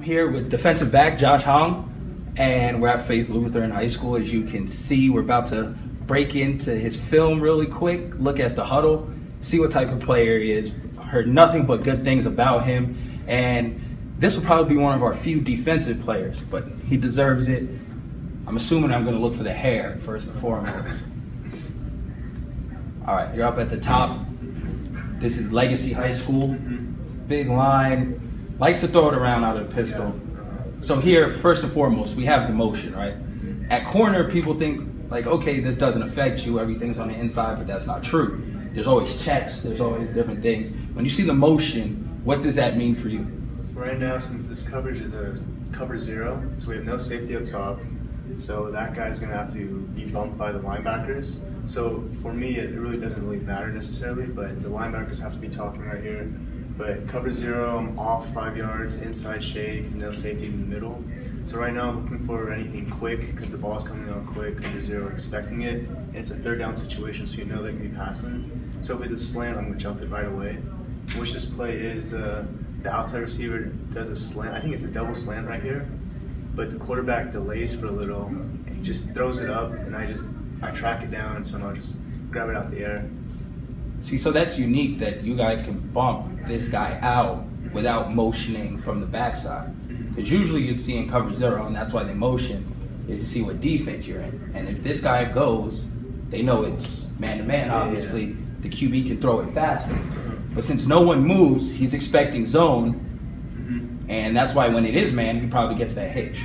I'm here with defensive back Josh Hong, and we're at Faith Lutheran High School. As you can see, we're about to break into his film really quick, look at the huddle, see what type of player he is. Heard nothing but good things about him, and this will probably be one of our few defensive players, but he deserves it. I'm assuming I'm going to look for the hair first and foremost. All right, you're up at the top. This is Legacy High School. Big line, likes to throw it around out of the pistol. So here, first and foremost, we have the motion, right? At corner, people think, like, okay, this doesn't affect you, everything's on the inside, but that's not true. There's always checks, there's always different things. When you see the motion, what does that mean for you? Right now, since this coverage is a cover 0, so we have no safety up top, so that guy's going to have to be bumped by the linebackers. So for me, it really doesn't really matter necessarily, but the linebackers have to be talking right here. But cover 0, I'm off 5 yards, inside shade, no safety in the middle. So right now I'm looking for anything quick because the ball's coming out quick, cover 0, expecting it, and it's a third down situation, so you know they can be passing. So if it's a slant, I'm going to jump it right away. Which this play is the outside receiver does a slant. I think it's a double slant right here, but the quarterback delays for a little, and he just throws it up, and I track it down, and somehow just grab it out the air. See, so that's unique that you guys can bump this guy out without motioning from the backside. Because usually you'd see in cover 0, and that's why they motion, is to see what defense you're in. And if this guy goes, they know it's man-to-man, obviously. Yeah. The QB can throw it faster. But since no one moves, he's expecting zone, and that's why when it is man, he probably gets that hitch,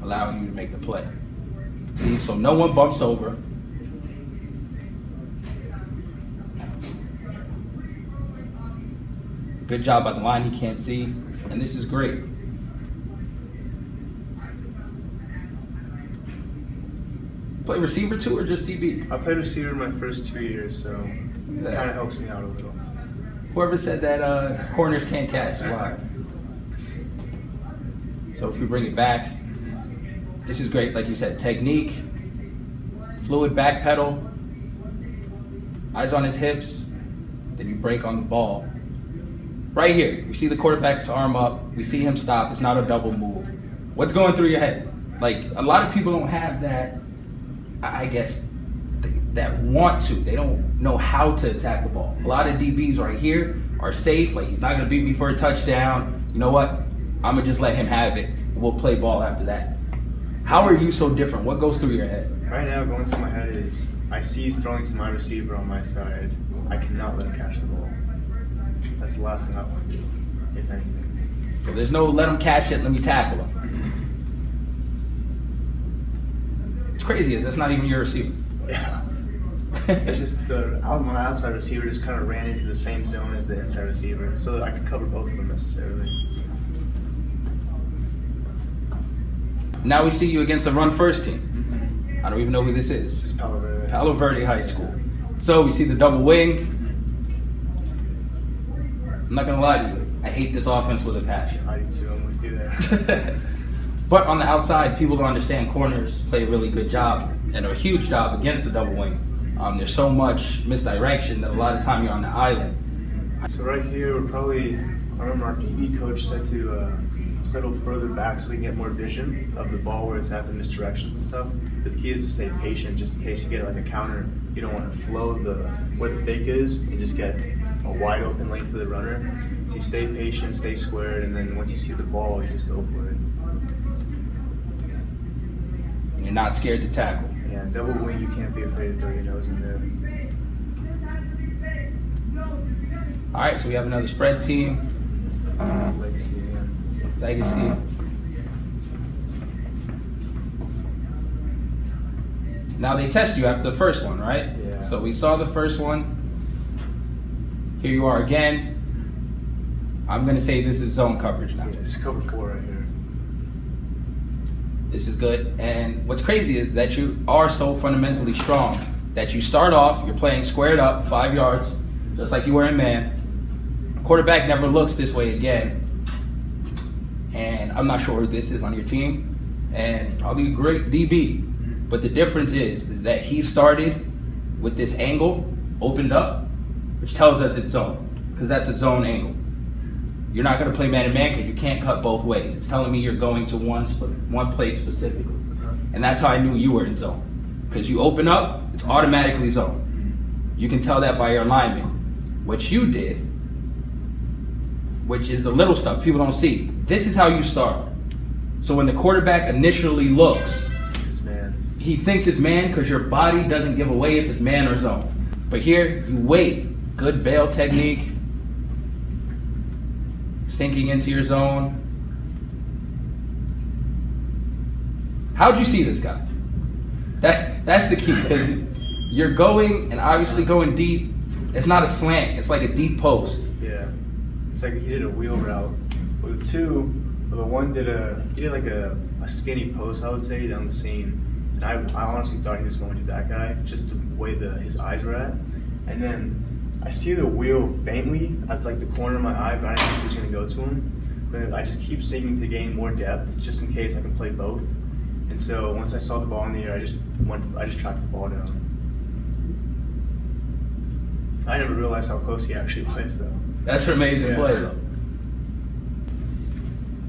allowing you to make the play. See, so no one bumps over. Good job by the line, he can't see, and this is great. Play receiver too, or just DB? I played receiver my first 2 years, so it kind of helps me out a little. Whoever said that corners can't catch, live. So if we bring it back, this is great, like you said, technique, fluid back pedal, eyes on his hips, then you break on the ball. Right here, we see the quarterback's arm up, we see him stop, it's not a double move. What's going through your head? Like, a lot of people don't have that, I guess, that want to. They don't know how to attack the ball. A lot of DBs right here are safe, like he's not gonna beat me for a touchdown. You know what? I'm gonna just let him have it, and we'll play ball after that. How are you so different? What goes through your head? Right now, going through my head is, I see he's throwing to my receiver on my side. I cannot let him catch the ball. That's the last thing I want to do, if anything. So there's no let him catch it, let me tackle him. It's crazy, is that's not even your receiver. Yeah. It's just my outside receiver just kind of ran into the same zone as the inside receiver, so that I could cover both of them necessarily. Now we see you against a run-first team. I don't even know who this is. It's Palo Verde. Palo Verde High School. So we see the double wing. I'm not gonna lie to you, I hate this offense with a passion. I do too, I'm with you there. But on the outside, people don't understand corners play a really good job and a huge job against the double wing. There's so much misdirection that a lot of time you're on the island. So right here, we're probably, I remember our DB coach said to settle further back so we can get more vision of the ball where it's at, the misdirections and stuff. But the key is to stay patient just in case you get like a counter. You don't want to flow where the fake is and just get a wide open lane for the runner. So you stay patient, stay squared, and then once you see the ball, you just go for it. And you're not scared to tackle. Yeah, double wing, you can't be afraid to throw your nose in there. All right, so we have another spread team. Legacy again. Legacy. Now they test you after the first one, right? Yeah. So we saw the first one. Here you are again. I'm gonna say this is zone coverage now. Yeah, it's cover 4 right here. This is good. And what's crazy is that you are so fundamentally strong that you start off, you're playing squared up, 5 yards, just like you were in man. Quarterback never looks this way again. And I'm not sure who this is on your team. And probably a great DB. But the difference is that he started with this angle, opened up, which tells us it's zone, because that's a zone angle. you're not going to play man-to-man because you can't cut both ways. It's telling me you're going to one place specifically. And that's how I knew you were in zone. Because you open up, it's automatically zone. You can tell that by your alignment. What you did, which is the little stuff people don't see, this is how you start. So when the quarterback initially looks, he thinks it's man because your body doesn't give away if it's man or zone. But here, you wait. Good bail technique. Sinking into your zone. How'd you see this guy? That's the key, because you're going and obviously going deep. It's not a slant. It's like a deep post. Yeah. It's like he did a wheel route. Well, the one did like a skinny post, I would say, down the seam. And I honestly thought he was going to that guy, just the way his eyes were at. And then I see the wheel faintly at like the corner of my eye, but I didn't think he was going to go to him. But I just keep sinking to gain more depth, just in case I can play both. And so once I saw the ball in the air, I just tracked the ball down. I never realized how close he actually was, though. That's an amazing play, though.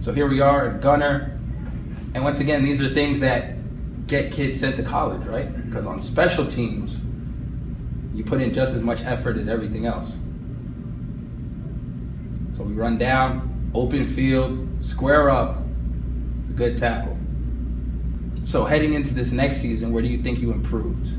So here we are at gunner. And once again, these are things that get kids sent to college, right? Because on special teams, you put in just as much effort as everything else. So we run down, open field, square up. It's a good tackle. So heading into this next season, where do you think you improved?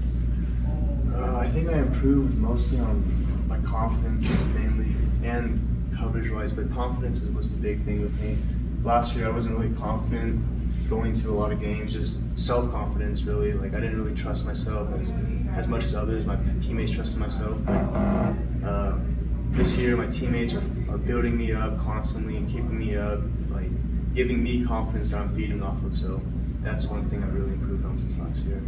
I think I improved mostly on my confidence mainly, and coverage-wise, but confidence was the big thing with me. Last year I wasn't really confident going to a lot of games, just self-confidence really. Like I didn't really trust myself as much as others. My teammates trusted myself. But, this year my teammates are building me up constantly and keeping me up, like giving me confidence that I'm feeding off of. So that's one thing I really improved on since last year.